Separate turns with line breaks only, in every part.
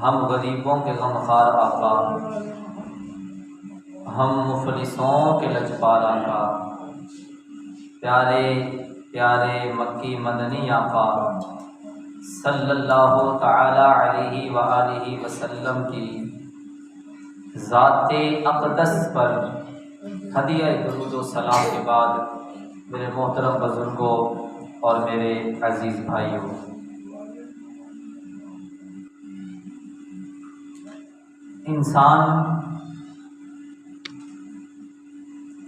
ہم غریبوں کے غمخوار آقا، ہم مفلسوں کے لجپال آقا، پیارے پیارے مکی مدنی آقا صلی اللہ تعالی علیہ وآلہ وسلم کی ذات اقدس پر ہدیہ درود و سلام کے بعد میرے محترم بزرگوں اور میرے عزیز بھائیوں، انسان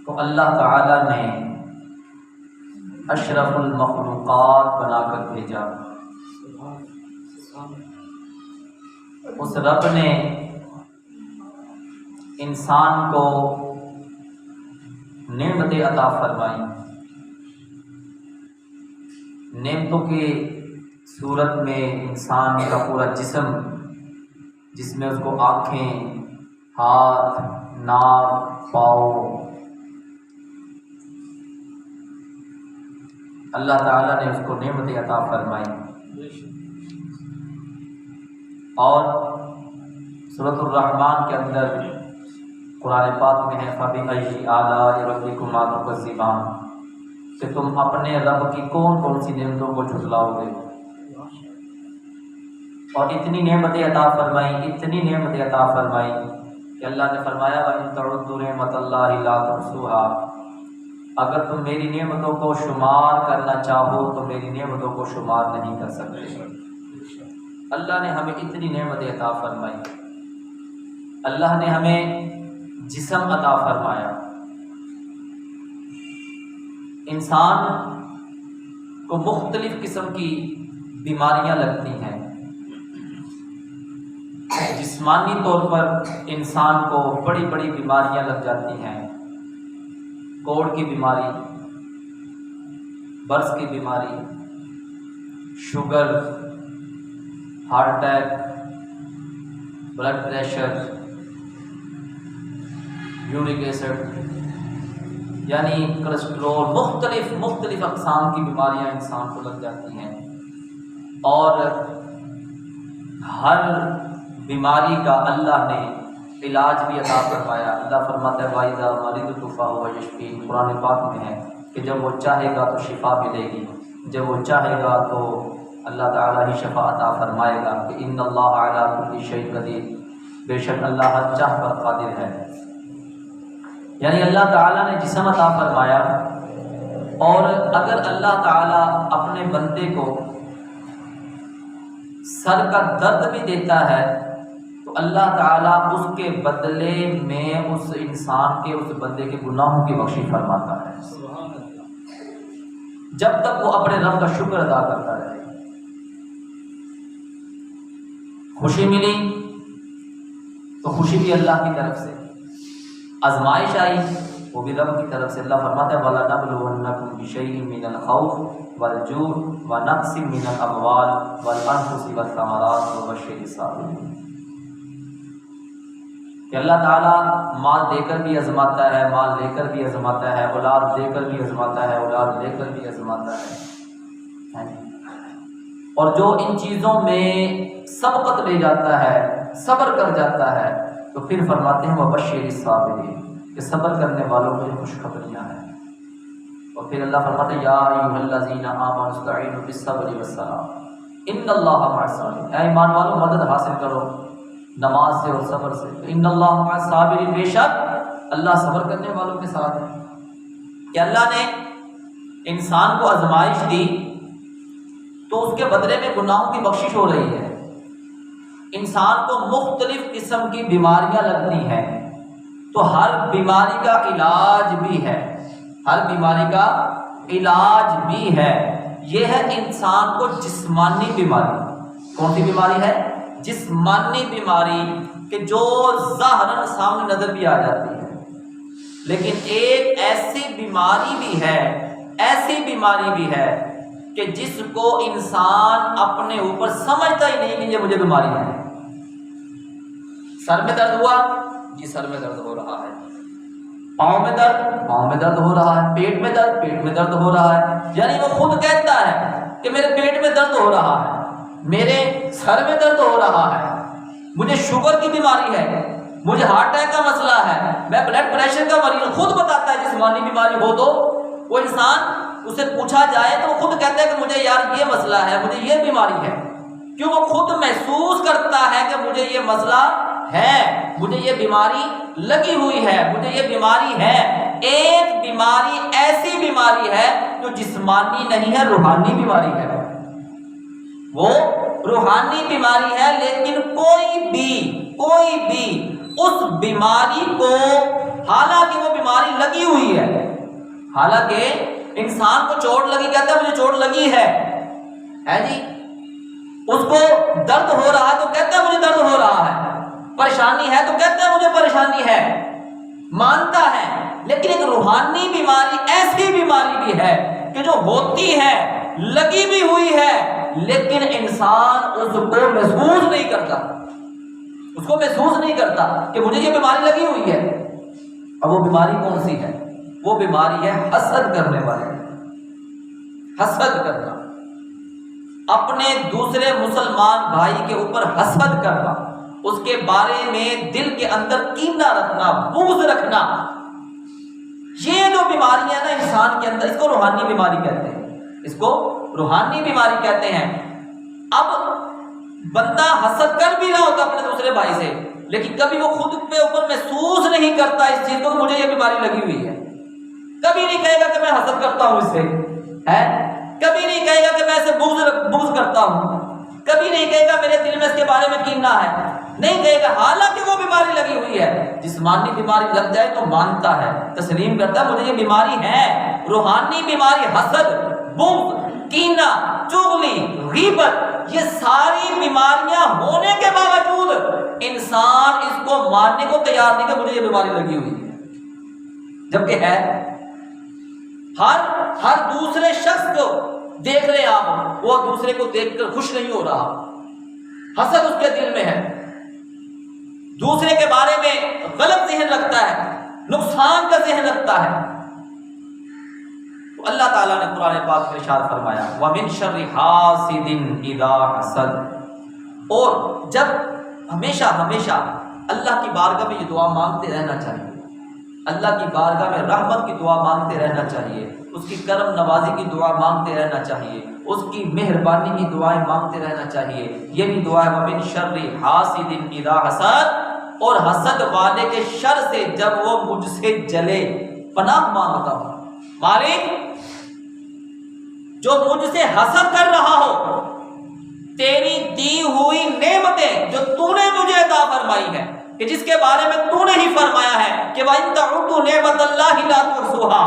کو اللہ تعالی نے اشرف المخلوقات بنا کر بھیجا۔ اس رب نے انسان کو نعمتیں عطا فرمائی، نعمتوں کی صورت میں انسان کا پورا جسم، جس میں اس کو آنکھیں، ہاتھ، ناک، پاؤں، اللہ تعالیٰ نے اس کو نعمتیں عطا فرمائی۔ اور سورۃ الرحمن کے اندر قرآن پاک میں ہے فَبِأَيِّ آلَاءِ رَبِّكُمَا تُكَذِّبَانِ، کہ تم اپنے رب کی کون کون سی نعمتوں کو جھٹلاؤ گے۔ اور اتنی نعمتیں عطا فرمائی، اتنی نعمتیں عطا فرمائی کہ اللہ نے فرمایا وَإِن تَعُدُّوا نِعْمَتَ اللَّهِ لَا تُحْصُوهَا، اگر تم میری نعمتوں کو شمار کرنا چاہو تو میری نعمتوں کو شمار نہیں کر سکتے۔ اللہ نے ہمیں اتنی نعمتیں عطا فرمائی، اللہ نے ہمیں جسم عطا فرمایا۔ انسان کو مختلف قسم کی بیماریاں لگتی ہیں۔ جسمانی طور پر انسان کو بڑی بڑی بیماریاں لگ جاتی ہیں، کوڑ کی بیماری، برس کی بیماری، sugar, heart attack, blood pressure, uric acid, یعنی کولیسٹرول، مختلف اقسام کی بیماریاں انسان کو لگ جاتی ہیں۔ اور ہر بیماری کا اللہ نے علاج بھی عطا فرمایا۔ اللہ فرماتا ہے وَإِذَا مَرِضْتُ فَهُوَ يَشْفِينِ، قرآن پاک میں ہے کہ جب وہ چاہے گا تو شفا ملے گی، جب وہ چاہے گا تو اللہ تعالیٰ ہی شفا عطا فرمائے گا کہ ان اللہ علی کل شیء قدیر، بے شک اللہ ہر چاہ پر قادر ہے۔ یعنی اللہ تعالیٰ نے جسم عطا فرمایا، اور اگر اللہ تعالیٰ اپنے بندے کو سر کا درد بھی دیتا ہے تو اللہ تعالیٰ اس کے بدلے میں اس انسان کے، اس بندے کے گناہوں کی بخشش فرماتا ہے، جب تک وہ اپنے رب کا شکر ادا کرتا رہے۔ خوشی ملی تو خوشی بھی اللہ کی طرف سے، آزمائش آئی وہ بھی رب کی طرف سے۔ اللہ فرماتا ہے وَلَنَبْلُوَنَّكُمْ بِشَيْءٍ مِّنَ الْخَوْفِ وَالْجُوعِ وَنَقْصٍ مِّنَ الْأَمْوَالِ وَالْأَنفُسِ وَالثَّمَرَاتِ وَبَشِّرِ الصَّابِرِينَ، کہ اللہ تعالیٰ مال دے کر بھی آزماتا ہے، مال لے کر بھی آزماتا ہے، اولاد دے کر بھی آزماتا ہے، اولاد لے کر بھی آزماتا ہے۔ اور جو ان چیزوں میں سبقت لے جاتا ہے، صبر کر جاتا ہے، تو پھر فرماتے ہیں وَبَشِّرِ الصَّابِرِينَ، کہ صبر کرنے والوں کے لیے خوشخبریاں ہیں۔ اور پھر اللہ فرماتے ہیں یا ایھا الذین آمنوا استعینوا بالصبر والصلاۃ ان اللہ مع الصابرین، اے ایمان والو مدد حاصل کرو نماز سے اور صبر سے، ان اللہ مع الصابرین، بے شک اللہ صبر کرنے والوں کے ساتھ ہے۔ کہ اللہ نے انسان کو آزمائش دی تو اس کے بدلے میں گناہوں کی بخشش ہو رہی ہے۔ انسان کو مختلف قسم کی بیماریاں لگتی ہیں تو ہر بیماری کا علاج بھی ہے، ہر بیماری کا علاج بھی ہے۔ یہ ہے انسان کو جسمانی بیماری۔ کون سی بیماری ہے؟ جسمانی بیماری، کہ جو ظاہراً سامنے نظر بھی آ جاتی ہے، لیکن ایک ایسی بیماری بھی ہے، ایسی بیماری بھی ہے کہ جس کو انسان اپنے اوپر سمجھتا ہی نہیں کہ یہ مجھے بیماری ہے۔ سر میں درد ہوا، جی سر میں درد ہو رہا ہے، پاؤں میں درد ہو رہا ہے، پیٹ میں درد ہو رہا ہے، یعنی وہ خود کہتا ہے کہ میرے پیٹ میں درد ہو رہا ہے، میرے سر میں درد ہو رہا ہے، مجھے شوگر کی بیماری ہے، مجھے ہارٹ اٹیک کا مسئلہ ہے، میں بلڈ پریشر کا مریض ہوں، خود بتاتا ہے جسمانی بیماری ہو تو وہ انسان اسے پوچھا جائے تو وہ خود کہتا ہے کہ مجھے یار یہ مسئلہ ہے، مجھے یہ بیماری ہے، کیوں؟ وہ خود محسوس کرتا ہے کہ مجھے یہ مسئلہ ہے، مجھے یہ بیماری لگی ہوئی ہے، مجھے یہ بیماری ہے۔ ایک بیماری ایسی بیماری ہے جو جسمانی نہیں ہے، روحانی بیماری ہے، وہ روحانی بیماری ہے، لیکن کوئی بھی اس بیماری کو، حالانکہ وہ بیماری لگی ہوئی ہے، حالانکہ انسان کو چوٹ لگی کہتا ہے مجھے چوٹ لگی ہے جی، اس کو درد ہو رہا ہے تو کہتا ہے مجھے درد ہو رہا ہے، پریشانی ہے تو کہتا ہے مجھے پریشانی ہے، مانتا ہے۔ لیکن ایک روحانی بیماری ایسی بیماری بھی ہے کہ جو ہوتی ہے، لگی بھی ہوئی ہے، لیکن انسان اس کو محسوس نہیں کرتا، اس کو محسوس نہیں کرتا کہ مجھے یہ بیماری لگی ہوئی ہے۔ اب وہ بیماری کون سی ہے؟ وہ بیماری ہے حسد کرنے والی، حسد کرنا، اپنے دوسرے مسلمان بھائی کے اوپر حسد کرنا، اس کے بارے میں دل کے اندر کینہ رکھنا، بغض رکھنا، یہ جو بیماریاں نا انسان کے اندر، اس کو روحانی بیماری کہتے ہیں، اس کو روحانی بیماری کہتے ہیں۔ اب بندہ حسد کر بھی رہا ہوتا اپنے دوسرے بھائی سے، لیکن کبھی وہ خود پہ اوپر محسوس نہیں کرتا اس چیز کو کہ مجھے یہ بیماری لگی ہوئی ہے، کبھی نہیں کہے گا کہ میں حسد کرتا ہوں اس سے، کبھی نہیں کہے گا کہ میں اسے بغض کرتا ہوں، کبھی نہیں کہے گا میرے دل میں اس کے بارے میں کینہ ہے، نہیں کہے گا، حالانکہ وہ بیماری لگی ہوئی ہے۔ جسمانی بیماری لگ جائے تو مانتا ہے، تسلیم کرتا ہے مجھے یہ بیماری ہے۔ روحانی بیماری حسد، بغض، کینہ، چغلی، غیبت، یہ ساری بیماریاں ہونے کے باوجود انسان اس کو ماننے کو تیار نہیں کہ مجھے یہ بیماری لگی ہوئی ہے، جبکہ ہے۔ ہر دوسرے شخص کو دیکھ رہے آپ، وہ دوسرے کو دیکھ کر خوش نہیں ہو رہا، حسد اس کے دل میں ہے، دوسرے کے بارے میں غلط ذہن رکھتا ہے، نقصان کا ذہن رکھتا ہے۔ تو اللہ تعالیٰ نے قرآن پاک میں ارشاد فرمایا وَمِن شَرِّ حَاسِدٍ إِذَا حَسَدَ، اور جب ہمیشہ اللہ کی بارگاہ میں یہ دعا مانگتے رہنا چاہیے، اللہ کی بارگاہ میں رحمت کی دعا مانگتے رہنا چاہیے، اس کی کرم نوازی کی دعا مانگتے رہنا چاہیے، اس کی مہربانی کی دعائیں مانگتے رہنا چاہیے۔ یہ بھی دعا ہے وَمِن شَرِّ حَاسِدٍ إِذَا حَسَدَ، اور حسد والے کے شر سے جب وہ مجھ سے جلے، پناہ مانگتا ہوں مالک، جو مجھ سے حسد کر رہا ہو، تیری دی ہوئی نعمتیں جو تو نے مجھے عطا فرمائی ہے، کہ جس کے بارے میں تو نے ہی فرمایا ہے کہ وَإِن تَعُدُّوا نِعْمَتَ اللَّهِ لَا تُحْصُوهَا،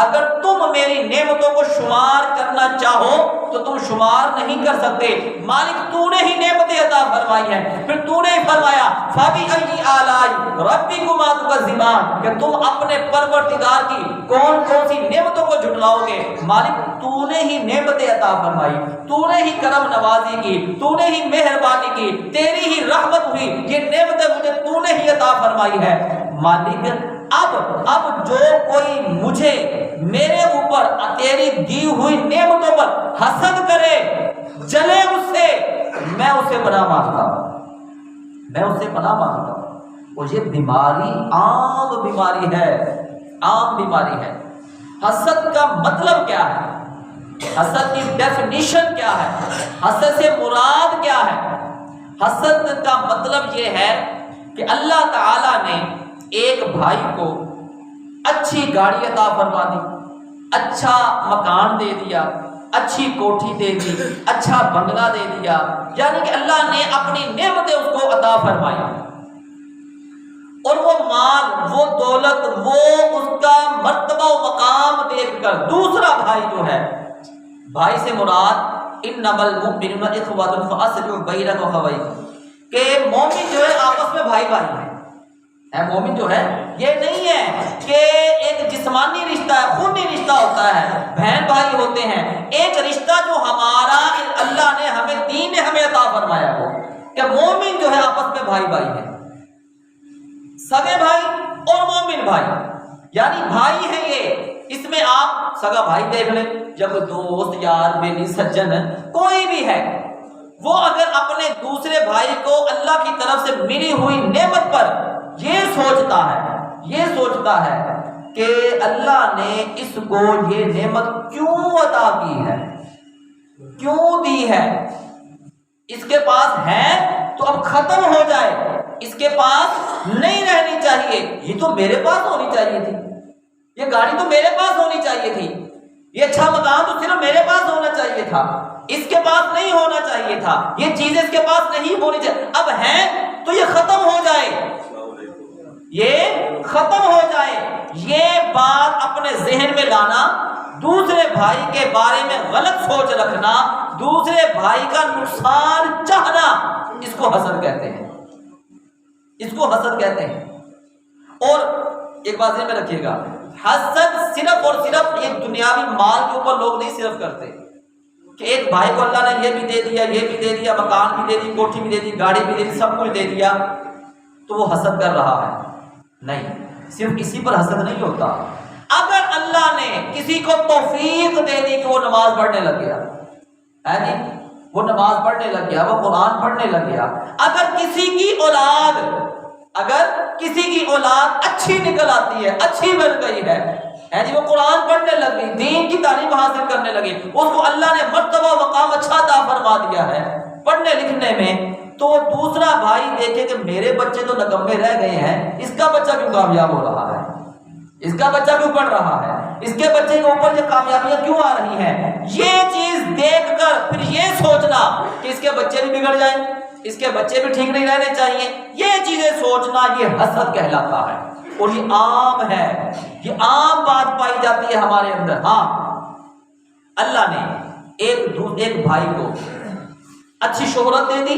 اگر تم میری نعمتوں کو شمار کرنا چاہو تو تم شمار نہیں کر سکتے۔ مالک تو نے ہی نعمتیں عطا فرمائی ہیں، پھر تو نے ہی فرمایا فَبِأَيِّ آلَاءِ رَبِّكُمَا تُكَذِّبَانِ، کہ تم اپنے پروردگار کی کون کون سی نعمتوں کو جھٹلاؤ گے۔ مالک تو نے ہی نعمتیں عطا فرمائی، تو نے ہی کرم نوازی کی، تو نے ہی مہربانی کی، تیری ہی رحمت ہوئی، یہ نعمتیں مجھے تو نے ہی عطا فرمائی ہے۔ مالک اب جو کوئی مجھے میرے اوپر تیری دی ہوئی نعمتوں پر حسد کرے، جلے اس سے، میں اسے پناہ مانگتا ہوں، اور یہ بیماری عام بیماری ہے۔ حسد کا مطلب کیا ہے؟ حسد کی ڈیفینیشن کیا ہے؟ حسد سے مراد کیا ہے؟ حسد کا مطلب یہ ہے کہ اللہ تعالیٰ نے ایک بھائی کو اچھی گاڑی عطا فرما دی، اچھا مکان دے دیا، اچھی کوٹھی دے دی، اچھا بنگلہ دے دیا، یعنی کہ اللہ نے اپنی نعمتیں اس کو عطا فرمائی، اور وہ مال، وہ دولت، وہ اس کا مرتبہ و مقام دیکھ کر دوسرا بھائی جو ہے، بھائی سے مراد انما المؤمنون اخوۃ فاصلحوا بین اخویکم، کہ مومن جو ہے آپس میں بھائی ہیں۔ مومن جو ہے یہ نہیں ہے کہ ایک جسمانی رشتہ ہے، خونی رشتہ ہوتا ہے، بہن بھائی ہوتے ہیں، ایک رشتہ جو ہمارا اللہ نے ہمیں دین نے ہمیں عطا فرمایا ہو، کہ مومن جو ہے آپس میں بھائی ہیں، سگے بھائی اور مومن بھائی، یعنی بھائی ہے یہ، اس میں آپ سگا بھائی دیکھ لیں یا کوئی دوست یار بیلی سجن کوئی بھی ہے، وہ اگر اپنے دوسرے بھائی کو اللہ کی طرف سے ملی ہوئی نعمت پر یہ سوچتا ہے کہ اللہ نے اس کو یہ نعمت کیوں عطا کی ہے، کیوں دی ہے، اس کے پاس ہے تو اب ختم ہو جائے، اس کے پاس نہیں رہنی چاہیے، یہ تو میرے پاس ہونی چاہیے تھی، یہ گاڑی تو میرے پاس ہونی چاہیے تھی، یہ اچھا مکان تو صرف میرے پاس ہونا چاہیے تھا، اس کے پاس نہیں ہونا چاہیے تھا، یہ چیزیں اس کے پاس نہیں ہونی چاہیے، اب ہیں تو یہ ختم ہو جائے، یہ ختم ہو جائے۔ یہ بات اپنے ذہن میں لانا، دوسرے بھائی کے بارے میں غلط سوچ رکھنا، دوسرے بھائی کا نقصان چاہنا، اس کو حسد کہتے ہیں، اس کو حسد کہتے ہیں۔ اور ایک بات ذہن میں رکھیے گا، حسد صرف اور صرف ایک دنیاوی مال کے اوپر لوگ نہیں صرف کرتے کہ ایک بھائی کو اللہ نے یہ بھی دے دیا، یہ بھی دے دیا، مکان بھی دے دی، کوٹھی بھی دے دی، گاڑی بھی دے دی، سب کچھ دے دیا تو وہ حسد کر رہا ہے۔ نہیں، صرف اسی پر حسد نہیں ہوتا۔ اگر اللہ نے کسی کو توفیق دے دی کہ وہ نماز پڑھنے لگ گیا، ہے جی، وہ نماز پڑھنے لگ گیا، وہ قرآن پڑھنے لگ گیا، اگر کسی کی اولاد اچھی نکل آتی ہے، اچھی بن گئی ہے جی، وہ قرآن پڑھنے لگ گئی، دین کی تعلیم حاصل کرنے لگی، اس کو اللہ نے مرتبہ مقام اچھا عطا فرما دیا ہے پڑھنے لکھنے میں، تو دوسرا بھائی دیکھے کہ میرے بچے تو نکمے رہ گئے ہیں، اس کا بچہ کیوں کامیاب ہو رہا ہے، اس کا بچہ کیوں پڑھ رہا ہے، اس کے بچے کے اوپر یہ کامیابیاں کیوں آ رہی ہیں، یہ چیز دیکھ کر پھر یہ سوچنا کہ اس کے بچے بھی بگڑ جائیں، اس کے بچے بھی ٹھیک نہیں رہنے چاہیے، یہ چیزیں سوچنا یہ حسد کہلاتا ہے، اور یہ عام ہے، یہ عام بات پائی جاتی ہے ہمارے اندر۔ ہاں، اللہ نے ایک بھائی کو اچھی شہرت دے دی،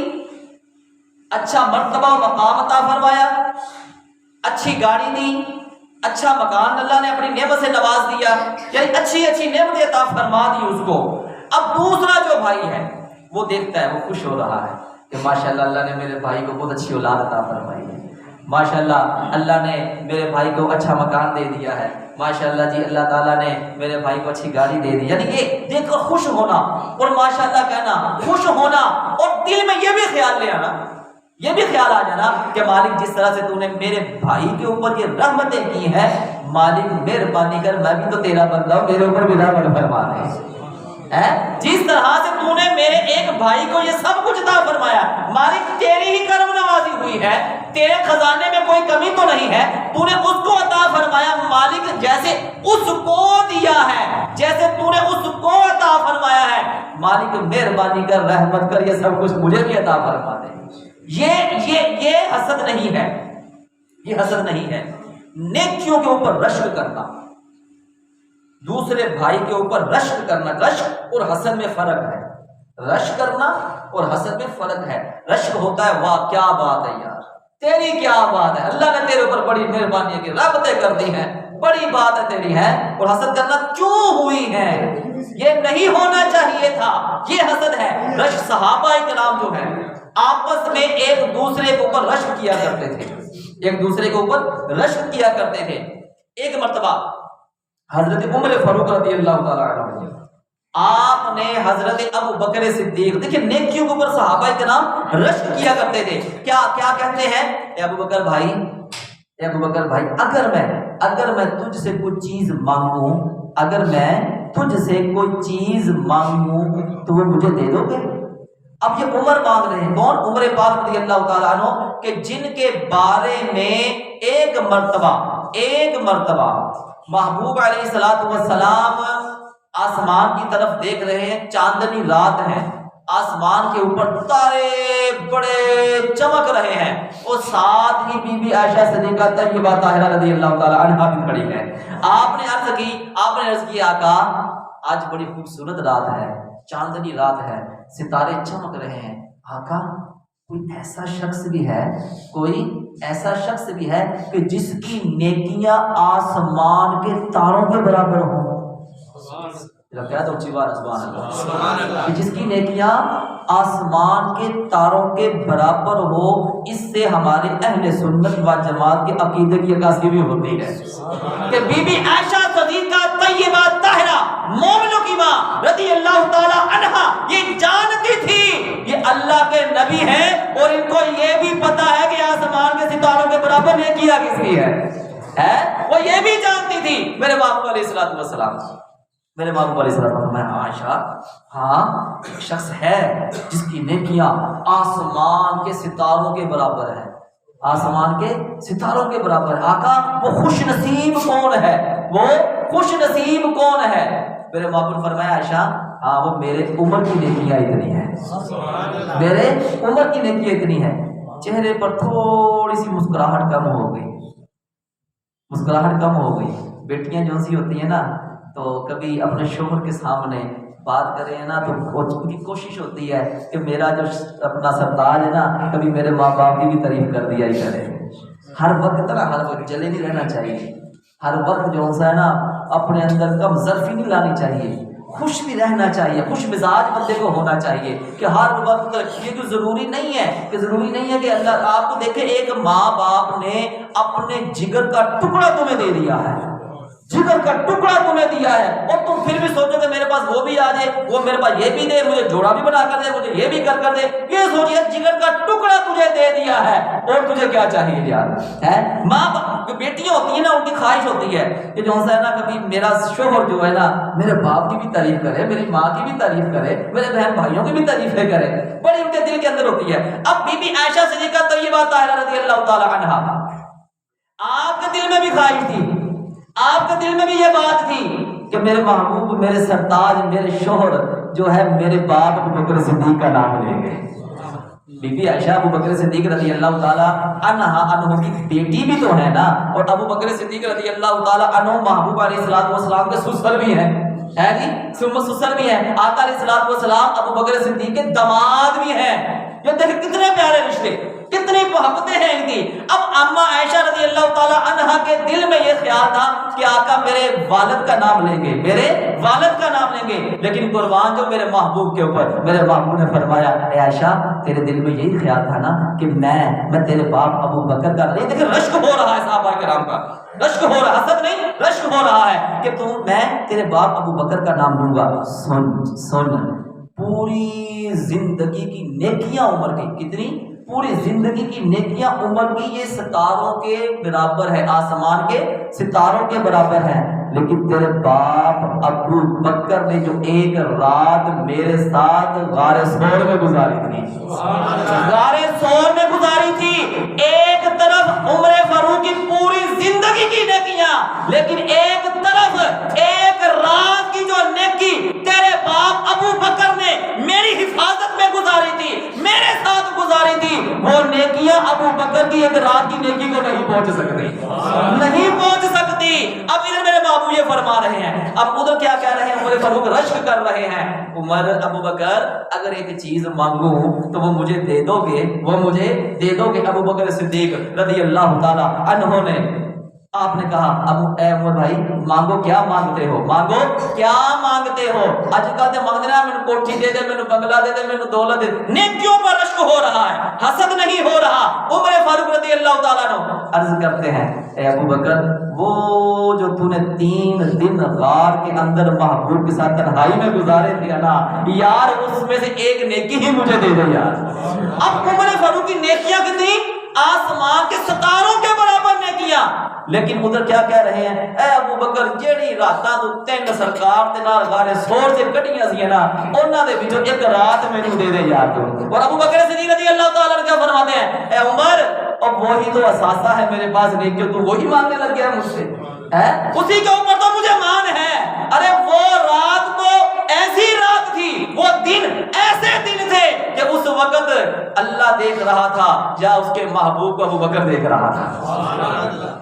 اچھا مرتبہ و مقام عطا فرمایا، اچھی گاڑی دی، اچھا مکان اللہ نے اپنی نعمت سے نواز دیا، یعنی اچھی نعمت عطا فرما دی اس کو۔ اب دوسرا جو بھائی ہے وہ دیکھتا ہے، وہ خوش ہو رہا ہے کہ ماشاءاللہ اللہ نے میرے بھائی کو بہت اچھی اولاد عطا فرمائی ہے، ماشاءاللہ اللہ نے میرے بھائی کو اچھا مکان دے دیا ہے، ماشاءاللہ جی اللہ تعالیٰ نے میرے بھائی کو اچھی گاڑی دے دی، یعنی یہ دیکھ کر خوش ہونا اور ماشاءاللہ کہنا، خوش ہونا، اور دل میں یہ بھی خیال لے آنا، یہ بھی خیال آ جانا کہ مالک جس طرح سے تو نے میرے بھائی کے اوپر یہ رحمتیں کی ہیں، مالک مہربانی کر، میں بھی تو تیرا بندہ ہوں، میرے اوپر بھی رحمت فرما دے، جس طرح سے تو نے میرے ایک بھائی کو یہ سب کچھ عطا فرمایا، مالک تیری ہی کرم نوازی ہوئی ہے، تیرے خزانے میں کوئی کمی تو نہیں ہے، تو نے اس کو عطا فرمایا، مالک جیسے اس کو دیا ہے، جیسے تو نے اس کو عطا فرمایا ہے، مالک مہربانی کر، رحمت کر، یہ سب کچھ مجھے بھی عطا فرما دے۔ یہ حسد نہیں ہے، یہ حسد نہیں ہے۔ نیکیوں کے اوپر رشک کرنا، دوسرے بھائی کے اوپر رشک کرنا، رشک اور حسد میں فرق ہے، رشک کرنا اور حسد میں فرق ہے۔ رشک ہوتا ہے واہ کیا بات ہے یار، تیری کیا بات ہے، اللہ نے تیرے اوپر بڑی مہربانی کی، رحمتیں کر دی ہیں، بڑی بات ہے تیری ہے، اور حسد کرنا کیوں ہوئی ہے، یہ نہیں ہونا چاہیے تھا، یہ حسد ہے۔ رشک صحابہ کرام جو ہے آپس میں ایک دوسرے کے اوپر رشک کیا کرتے تھے، ایک دوسرے کے اوپر رشک کیا کرتے تھے۔ ایک مرتبہ حضرت عمر فاروق رضی اللہ تعالیٰ عنہ، آپ نے حضرت ابو بکر صدیق، دیکھیں نیکیوں کے اوپر صحابہ کرام رشک کیا کرتے تھے، کیا کہتے ہیں، اے ابو بکر بھائی، اگر میں تجھ سے کوئی چیز مانگوں، اگر میں تجھ سے کوئی چیز مانگوں تو وہ مجھے دے دو گے؟ اب یہ عمر مانگ رہے ہیں، کون؟ عمر پاک رضی اللہ تعالیٰ عنہ، کہ جن کے بارے میں ایک مرتبہ محبوب علیہ الصلوۃ والسلام آسمان کی طرف دیکھ رہے ہیں، چاندنی رات ہے، آسمان کے اوپر تارے بڑے چمک رہے ہیں، اور ساتھ ہی بی بی عائشہ صدیقہ طیبہ طاہرہ رضی اللہ تعالی عنہا بھی کھڑی ہے۔ آپ نے عرض کی آقا آج بڑی خوبصورت رات ہے، چاندنی رات ہے، ستارے چمک رہے ہیں، آقا کوئی ایسا شخص بھی ہے کہ جس کی نیکیاں آسمان کے تاروں کے برابر ہوں، کہ جس کی نیکیاں آسمان کے تاروں کے برابر ہو، اس سے ہمارے اہل سنت و جماعت کے عقیدے کی عکاسی بھی ہوتی ہے کہ بی بی عائشہ صدیقہ طیبہ طاہرہ مومنوں کی ماں رضی اللہ تعالی عنہا یہ جانتی تھی یہ اللہ کے نبی ہیں، اور ان کو یہ بھی پتا ہے کہ آسمان کے ستاروں کے برابر نیکیاں کس کی ہے؟ وہ یہ بھی جانتی تھی۔ میرے باپ علیہ الصلوۃ والسلام، میرے باپ علیہ السلام میں عائشہ ہاں ایک شخص ہے جس کی نیکیاں آسمان کے ستاروں کے برابر ہے، آسمان کے ستاروں کے برابر ہے۔ آقا وہ خوش نصیب کون ہے، وہ خوش نصیب کون ہے؟ میرے باپ نے فرمایا عائشہ ہاں وہ میرے عمر کی نیکیاں اتنی ہیں، میرے عمر کی نیکیاں اتنی ہیں۔ چہرے پر تھوڑی سی مسکراہٹ کم ہو گئی، مسکراہٹ کم ہو گئی۔ بیٹیاں جو سی ہوتی ہیں نا تو کبھی اپنے شوہر کے سامنے بات کریں نا تو ان کی کوشش ہوتی ہے کہ میرا جو اپنا سرتاج ہے نا کبھی میرے ماں باپ کی بھی تعریف کر دیا ہی کرے۔ ہر وقت نا ہر وقت جلے نہیں رہنا چاہیے، ہر وقت جو ہے نا اپنے اندر کم ظرفی نہیں لانی چاہیے، خوش بھی رہنا چاہیے، خوش مزاج بندے کو ہونا چاہیے کہ ہر وقت یہ تو ضروری نہیں ہے کہ اللہ آپ کو دیکھے ایک ماں باپ نے اپنے جگر کا ٹکڑا تمہیں دے دیا ہے، جگر کا ٹکڑا تمہیں دیا ہے، اور تم پھر بھی سوچو کہ میرے پاس وہ بھی آ جائے، وہ میرے پاس یہ بھی دے، مجھے جوڑا بھی بنا کر دے، مجھے یہ بھی کر دے۔ یہ سوچیے جگر کا ٹکڑا تجھے دے دیا ہے اور تجھے کیا چاہیے یار ہے؟ ماں بیٹیاں ہوتی ہیں نا ان کی خواہش ہوتی ہے کہ جو ہے نا کبھی میرا شوہر جو ہے نا میرے باپ کی بھی تعریف کرے، میری ماں کی بھی تعریف کرے، میرے بہن بھائیوں کی بھی تعریفیں کرے، بڑی ان کے دل کے اندر ہوتی ہے۔ اب بی بی عائشہ صدیقہ طیبہ طاہرہ رضی اللہ تعالی عنہا، آپ کے دل میں بھی خواہش تھی، آپ کے دل میں بھی یہ بات تھی کہ میرے محبوب، میرے سرتاج، میرے شوہر جو ہے میرے باپ ابو بکر صدیق کا نام لیں گے۔ بی بی عائشہ ابو بکر صدیق رضی اللہ تعالی عنہ کی بیٹی بھی تو ہے نا، اور ابو بکر صدیق رضی اللہ تعالی عنہ محبوب علیہ الصلوۃ والسلام کے سسر بھی ہیں، ہے جی سسر بھی ہیں، آقا علیہ الصلوۃ والسلام ابو بکر صدیق کے داماد بھی ہیں۔ یہ دیکھیں کتنے پیارے رشتے، کتنی محبتیں ہیں ان کی۔ اب اما عائشہ رضی اللہ تعالی عنہا کے دل میں یہ خیال تھا کہ آقا میرے والد کا نام لیں گے، میرے والد کا نام لیں گے، لیکن قربان جو میرے محبوب کے اوپر، میرے محبوب نے فرمایا اے عائشہ تیرے دل میں یہی خیال تھا نا کہ میں تیرے باپ ابو بکر کا نہیں، دیکھیں رشک ہو رہا ہے صحابہ کرام کا، رشک ہو رہا ہے، حسد نہیں رشک ہو رہا ہے کہ میں تیرے باپ ابو بکر کا نام لوں گا۔ سن پوری زندگی کی نیکیاں عمر کی، کتنی پوری زندگی کی نیکیاں عمر کی یہ ستاروں کے برابر ہے، آسمان کے ستاروں کے برابر ہے، لیکن تیرے باپ ابو بکر نے جو ایک رات میرے ساتھ غار ثور میں گزاری تھی، غار ثور میں گزاری تھی، ایک طرف عمر فاروق کی پوری زندگی کی نیکیاں، لیکن ایک طرف ایک رات کی جو نیکی تیرے باپ ابو بکر نے میری حفاظت میں گزاری تھی، میرے ساتھ گزاری تھی، وہ نیکیاں ابو بکر کی ایک رات کی نیکی کو نہیں پہنچ سکتی، نہیں پہنچ سکتی۔ اب ادھر میرے بابو یہ فرما رہے ہیں، اب ادھر کیا کہہ رہے ہیں، عمر فاروق رشک کر رہے ہیں، عمر ابو بکر اگر ایک چیز مانگوں تو وہ مجھے دے دو گے، وہ مجھے دے دو گے؟ ابو بکر صدیق رضی اللہ تعالی عنہ نے آپ نے کہا اے عمر بھائی مانگو، کیا مانگتے ہو، مانگو کیا مانگتے ہو؟ اج کل تے مانگنا مینوں کوٹھی دے دے، مینوں بنگلہ دے دے، مینوں دولت دے دے، نیکیوں پر رشک ہو رہا ہے، حسد نہیں ہو رہا۔ عمر فاروق رضی اللہ تعالیٰ عنہ عرض کرتے ہیں اے ابو بکر وہ جو تو نے 3 دن غار کے اندر محبوب کے ساتھ تنہائی میں گزارے تھے نا یار، اس میں سے ایک نیکی ہی مجھے دے دے یار۔ اب عمر فاروق کی نیکیاں کتنی؟ آسمان کے ستاروں کے برابر نیکیاں، لیکن ادھر کیا کہہ رہے ہیں اے ابو بکر جیڑی راتاں تو 3 سرکار دے نال غار ثور سے کٹیاں سی نا انہاں دے وچوں ایک رات مینوں دے دے یار تو۔ اور ابو بکر صدیق رضی اللہ تعالی عنہ کیا فرماتے ہیں اے عمر اب وہی تو اثاثہ ہے میرے پاس نیکیوں، تو وہی مانگنے لگ گیا مجھ سے ہے، اسی کے اوپر تو مجھے مان ہے۔ ارے وہ رات تو ایسی رات تھی، وہ دن ایسے دن تھے کہ اس وقت اللہ دیکھ رہا تھا یا اس کے محبوب کو ابو بکر دیکھ رہا تھا،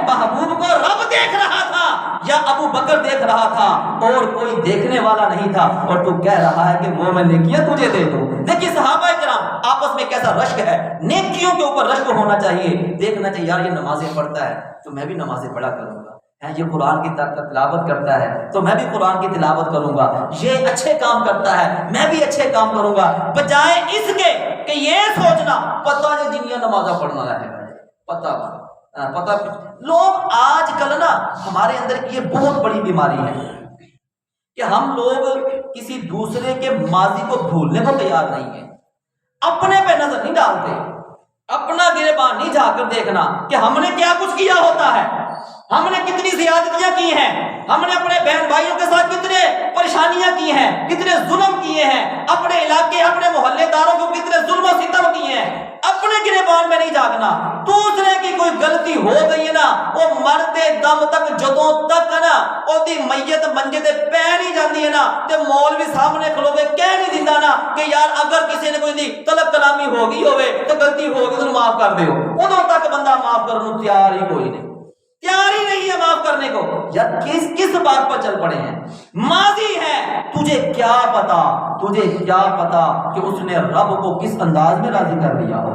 محبوب کو رب دیکھ رہا تھا یا ابو بکر دیکھ رہا تھا، اور کوئی دیکھنے والا نہیں تھا، اور تو کہہ رہا ہے کہ وہ میں نیکیاں تجھے دے دوں۔ دیکھیے صحابہ کرام آپس میں کیسا رشک ہے، نیکیوں کے اوپر رشک ہونا چاہیے، دیکھنا چاہیے یار یہ نمازیں پڑھتا ہے تو میں بھی نمازیں پڑھا کروں گا، یہ قرآن کی تلاوت کرتا ہے تو میں بھی قرآن کی تلاوت کروں گا، یہ اچھے کام کرتا ہے میں بھی اچھے کام کروں گا، بجائے اس کے کہ یہ سوچنا پتہ نہیں جنیاں نمازیں پڑھنا ہے، پتہ لوگ آج کل نا ہمارے اندر یہ بہت بڑی بیماری ہے، کہ ہم لوگ کسی دوسرے کے ماضی کو بھولنے کو تیار نہیں ہیں، اپنے پہ نظر نہیں ڈالتے، اپنا گریبان نہیں جا کر دیکھنا کہ ہم نے کیا کچھ کیا ہوتا ہے، ہم نے کتنی زیادتیاں کی ہیں، ہم نے اپنے بہن بھائیوں کے ساتھ کتنے پریشانیاں کی ہیں، کتنے ظلم کیے ہیں، اپنے علاقے اپنے محلے داروں کو کتنے ظلم و ستم کیے ہیں، اپنے گریبان میں نہیں جاگنا۔ دوسرے کی کوئی غلطی ہو گئی ہے نا، وہ مرتے دم تک جدوں تک ہے نا اودی میت منجے تے پے نہیں جاندی ہے نا، تے مولوی سامنے کھلو کے کہہ نہیں دیندا نا کہ یار اگر کسی نے کوئی طلب کلامی ہو گئی ہوے تے غلطی ہو گئی تو معاف کر دیو، ادوں تک بندہ معاف کرنے کو تیار ہی کوئی نہیں، تیار ہی نہیں ہے معاف کرنے کو۔ یار کس بات پر چل پڑے ہیں؟ ماضی ہے، تجھے کیا پتا، تجھے کیا پتا کہ اس نے رب کو کس انداز میں راضی کر لیا ہو،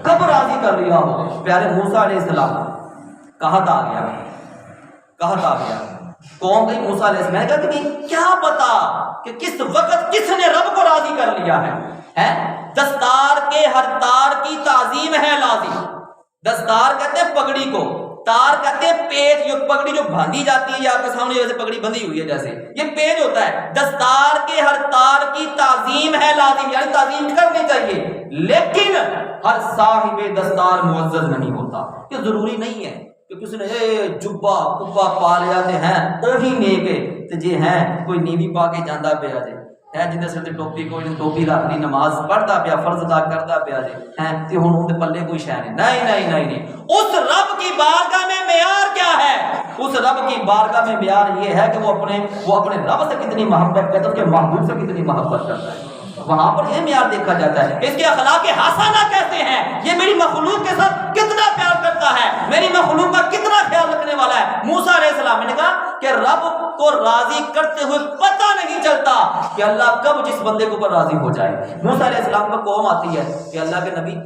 کب راضی کر لیا ہو۔ پیارے موسیٰ علیہ السلام کہت آ گیا، قوم گئی موسیٰ علیہ السلام نے کہا کہ کیا پتا کہ کس وقت کس نے رب کو راضی کر لیا ہے۔ دستار کے ہر تار کی تعظیم ہے لازم، دستار کہتے ہیں پگڑی کو، تار کہتے ہیں پیج، یہ پگڑی جو باندھی جاتی ہے، آپ کے سامنے جیسے پگڑی بندھی ہوئی ہے جیسے یہ پیج ہوتا ہے۔ دستار کے ہر تار کی تعظیم ہے لازم، یعنی تعظیم کرنی چاہیے، لیکن ہر صاحب دستار معزز نہیں ہوتا۔ یہ ضروری نہیں ہے کہ کسی نے جبا کبا پا لیا تے ہیں وہی نیک ہے تے جے ہیں کوئی نیوی پا کے جاندا پیا جے ہے جن سر ٹوپی کوئی ٹوپی رکھ لی نماز پڑھتا پیا فرض ادا کرتا پیا جے ہیں تے ہن اون دے پلے کوئی شے نہیں۔ اس رب کی بارگاہ میں معیار کیا ہے؟ اس رب کی بارگاہ میں معیار یہ ہے کہ وہ اپنے رب سے کتنی محبت کرتا ہے، اس کے محبوب سے کتنی محبت کرتا ہے۔ وہاں پر یہ معیار دیکھا جاتا ہے کہ اس کے اخلاق حسنہ کیسے ہیں، یہ میری مخلوق کے ساتھ کتنا پیار کرتا ہے، میری مخلوق کا کتنا خیال رکھنے والا ہے۔ موسیٰ علیہ السلام نے کہا کہ رب کو راضی کرتے ہوئے پتہ نہیں چلتا کہ اللہ کب جس بندے کے اوپر راضی ہو جائے۔ موسیٰ علیہ السلام کو قوم آتی ہے کہ اللہ کے نبی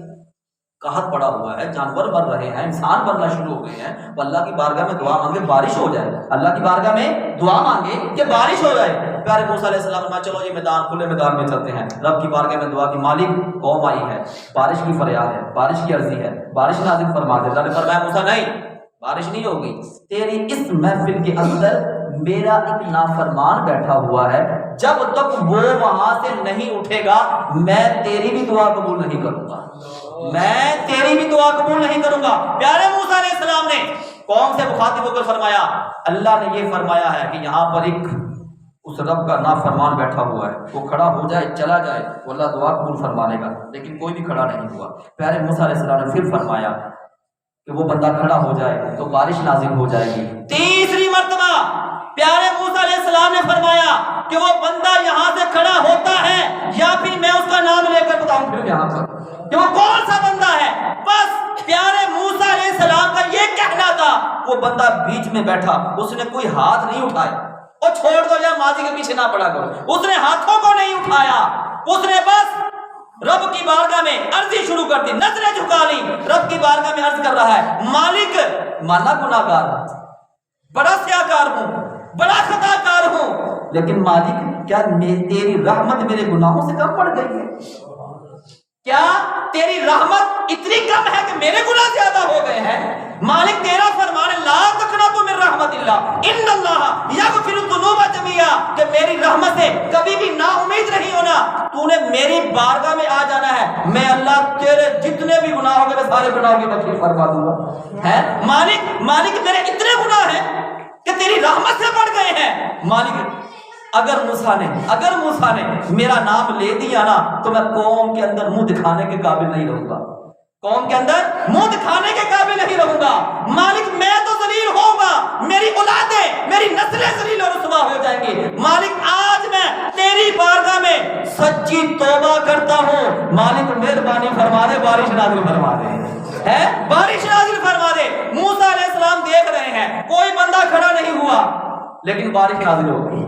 قحط پڑا ہوا ہے، جانور مر رہے ہیں، انسان مرنا شروع ہو گئے ہیں، تو اللہ کی بارگاہ میں دعا مانگے بارش ہو جائے، اللہ کی بارگاہ میں دعا مانگے کہ بارش ہو جائے۔ پیارے موسیٰ علیہ السلام نے چلو یہ میدان کھلے میدان میں چلتے ہیں، رب کی بارگاہ میں دعا کی، مالک قوم آئی ہے، بارش کی فریاد ہے، بارش کی عرضی ہے، بارش نازل فرما دے۔ اللہ نے فرمایا موسیٰ نہیں، بارش نہیں ہوگی، تیری اس محفل کے اندر میرا ایک نافرمان بیٹھا ہوا ہے، جب تک وہ وہاں سے نہیں اٹھے گا میں تیری بھی دعا قبول نہیں کروں گا، میں تیری بھی دعا قبول نہیں کروں گا۔ پیارے موسیٰ علیہ السلام نے قوم سے مخاطب ہو کر فرمایا، اللہ نے یہ فرمایا ہے کہ یہاں پر ایک اس رب کا نافرمان بیٹھا ہوا ہے، وہ کھڑا ہو جائے چلا جائے وہ اللہ دعا قبول فرمانے گا، لیکن کوئی بھی کھڑا نہیں ہوا۔ پیارے موسیٰ علیہ السلام نے پھر فرمایا کہ وہ بندہ کھڑا ہو جائے تو بارش نازل ہو جائے گی۔ تیسری مرتبہ پیارے موسیٰ علیہ السلام نے فرمایا کہ وہ بندہ یہاں سے کھڑا ہوتا ہے یا پھر میں اس کا نام لے کر بتاؤں پھر یہاں پر کہ وہ کون سا بندہ ہے۔ بس پیارے موسیٰ علیہ السلام کا یہ کہنا تھا، وہ بندہ بیچ میں بیٹھا، اس نے کوئی ہاتھ نہیں اٹھائے، اور چھوڑ دو یا ماضی کے پیچھے نہ پڑا کرو، اس نے ہاتھوں کو نہیں اٹھایا، اس نے بس رب کی بارگاہ میں عرضی شروع کر دی، نظریں جھکا لی، رب کی بارگاہ میں عرض کر رہا ہے مالک مانا گناہگار ہوں، بڑا سیاہکار ہوں، بڑا خطا کار ہوں، لیکن مالک کیا تیری رحمت میرے گناہوں سے کم پڑ گئی ہے؟ کیا تیری رحمت اتنی کم ہے کہ میرے گناہ زیادہ ہو گئے ہیں؟ مالک تیرا فرمان ہے لا تقنطوا من رحمت اللہ ان اللہ یغفر الذنوب جميعا، کہ میری رحمت سے کبھی بھی نا امید نہیں ہونا، تو نے میری بارگاہ میں آ جانا ہے، میں اللہ تیرے جتنے بھی گناہ ہوں گے میں سارے گناہوں کی بخشش فرما دوں گا۔ ہے مالک میرے اتنے گناہ ہیں کہ تیری رحمت سے بڑھ گئے ہیں۔ مالک اگر موسیٰ نے میرا نام لے دیا نا تو میں قوم کے اندر منہ دکھانے کے قابل نہیں رہوں گا، قوم کے اندر منہ دکھانے کے قابل نہیں رہوں گا۔ مالک میں تو ذلیل ہوں گا، میری اولادیں میری نسلیں ذلیل اور رسوا ہو جائیں گی۔ مالک آج میں تیری بارگاہ میں سچی توبہ کرتا ہوں، مالک مہربانی فرما دے، بارش نازل فرما دے، ہے بارش نازل فرما دے۔ موسیٰ علیہ السلام دیکھ رہے ہیں کوئی بندہ کھڑا نہیں ہوا، لیکن بارش نازل ہو گئی۔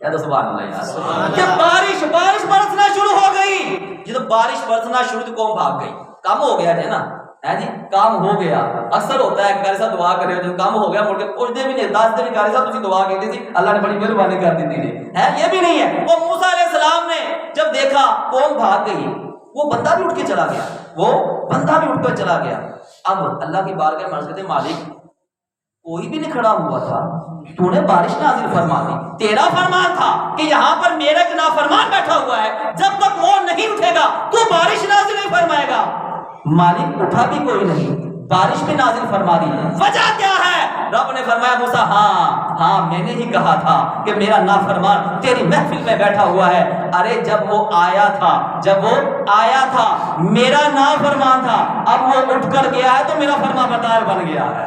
یا تو سبحان اللہ یار، کہ بارش برسنا شروع ہو گئی۔ جب بارش برسنا شروع تو قوم بھاگ گئی، کام ہو گیا ہے نا، ہے جی کام ہو گیا۔ اکثر ہوتا ہے کہ قاری صاحب دعا کرے جب کام ہو گیا مڑ کے پوچھتے بھی نہیں، 10 دن قاری صاحب تسی دعا کی تھی اللہ نے بڑی مہربانی کر دی تھی، ہے یہ بھی نہیں ہے۔ وہ موسیٰ علیہ السلام نے جب دیکھا قوم بھاگ گئی، وہ بندہ بھی اٹھ کے چلا گیا، اب اللہ کی بارگاہ میں عرض کرتے مالک کوئی بھی نہیں کھڑا ہوا تھا، تو نے بارش نازل فرما دی، تیرا فرمان تھا کہ یہاں پر میرا ایک نافرمان بیٹھا ہوا ہے، جب تک وہ نہیں اٹھے گا تو بارش نازل نہیں فرمائے گا۔ مالک اٹھا بھی کوئی نہیں، بارش بھی نازل فرما دی، وجہ کیا ہے؟ رب نے فرمایا موسیٰ ہاں میں نے ہی کہا تھا کہ میرا نافرمان تیری محفل میں بیٹھا ہوا ہے۔ ارے جب وہ آیا تھا میرا نافرمان تھا، اب وہ اٹھ کر گیا ہے تو میرا فرما بردار بن گیا ہے،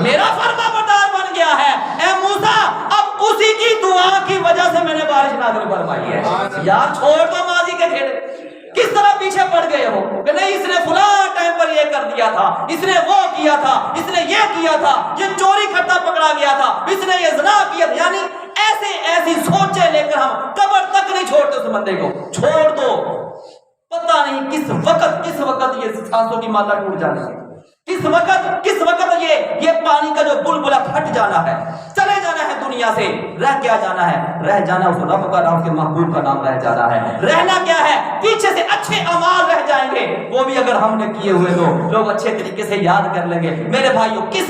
میرا فرما بردار بن گیا ہے۔ اے موسیٰ اب اسی کی دعا کی وجہ سے میں نے بارش نازل فرمائی ہے۔ یار چھوڑ دو ماضی کے کھیل، کس طرح پیچھے پڑ گئے ہو کہ نہیں اس نے فلاں ٹائم پر یہ کر دیا تھا، اس نے وہ کیا تھا، اس نے یہ کیا تھا، یہ چوری کرتا پکڑا گیا تھا، اس نے یہ زنا کیا تھا۔ یعنی ایسی سوچیں لے کر ہم قبر تک نہیں چھوڑتے اس بندے کو، چھوڑ دو۔ پتہ نہیں کس وقت یہ سانسوں کی مالا ٹوٹ جانی ہے، کس وقت یہ پانی کا جو بلبلا پھٹ جانا ہے، چلے جانا ہے دنیا سے۔ رہ کیا جانا ہے؟ رہ جانا اس رب کا نام، کے محبوب کا نام رہ جانا ہے۔ رہنا کیا ہے؟ پیچھے سے اچھے اعمال رہ جائیں گے، وہ بھی اگر ہم نے کیے ہوئے تو لوگ اچھے طریقے سے یاد کر لیں گے۔ میرے بھائیوں، کسی